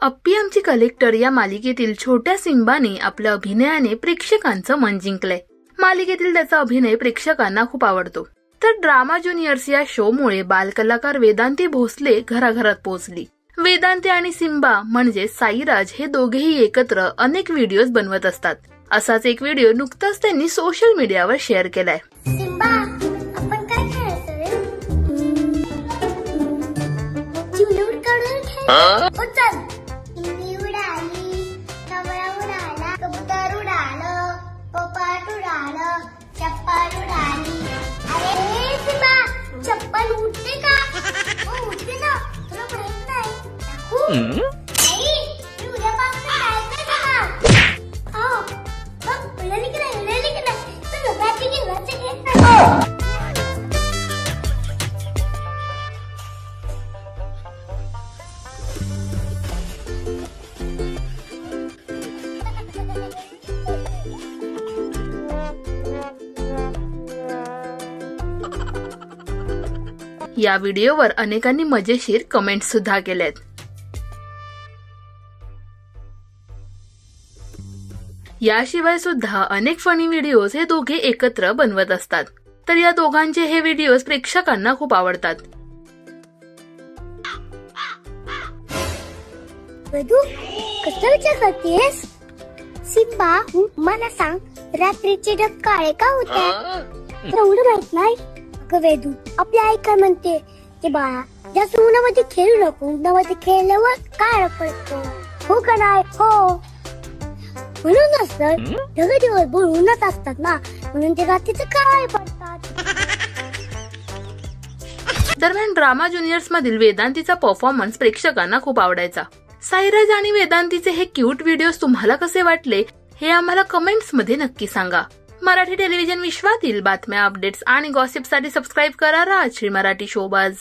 अप्पी आमची कलेक्टर या मालिकेतील छोट्या सिम्बाने आपल्या अभिनयाने प्रेक्षकांचं मन जिंकलंय। मालिकेतील त्याचा अभिनय प्रेक्षकांना खूप आवडतो। तर ड्रामा ज्युनियर्स या शो मुळे बालकलाकार वेदांती भोसले घराघरात पोहोचली। वेदांती आणि सिम्बा म्हणजे साईराज हे दोघेही एकत्र अनेक व्हिडिओज बनवत असतात। असाच एक व्हिडिओ नुकताच त्यांनी सोशल मीडियावर शेअर केलाय। सिम्बा, आपण काय खेळायचं रे? चिवडून काढून खेळ। ओ चल, इमली उडाली, कमळा उडाला, कबूतर उडालं, पोपट उडालं, चप्पल उडाली। अरे सिम्बा, चप्पल उडते का? हो उडते ना, तुला माहित नाही? दाखवू? नाही, मी उद्यापासून जायचं का? हो, बघ उडली की नाही, तुला बाकी घेवायचे घेत नाही। या व्हिडिओवर अनेकांनी मजेशीर कमेंट्स सुद्धा केल्यात। याशिवाय सुद्धा अनेक फनी व्हिडिओज हे दोघे एकत्र बनवत असतात। तर या दोघांचे हे व्हिडिओज प्रेक्षकांना खूप आवडतात। वेदू, कसला विचार करतेस? सिम्बा, मला सांग, रात्रीचे ढग काळे का होतात? एवढं माहित नाही? अगं वेदू, आपली आई काय म्हणते की बाळा, जास्त उन्हामध्ये खेळू नको, उन्हामध्ये खेळल्यावर काळ पडतो, हो का नाही? हो, म्हणूनच तर ढग दिवसभर उन्हात असतात ना, म्हणून ते रात्रीचे काळे पडतात। दरम्यान ड्रामा ज्युनियर्स मधील वेदांतीचा परफॉर्मन्स प्रेक्षकांना खूप आवडायचा। साईराज आणि वेदांतीचे हे क्यूट व्हिडिओज तुम्हाला कसे वाटले हे आम्हाला कमेंट्स मध्ये नक्की सांगा। मराठी टेलिव्हिजन विश्वातील बातम्या, अपडेट्स आणि गॉसिपसाठी सबस्क्राईब करा राजश्री मराठी शोबाज।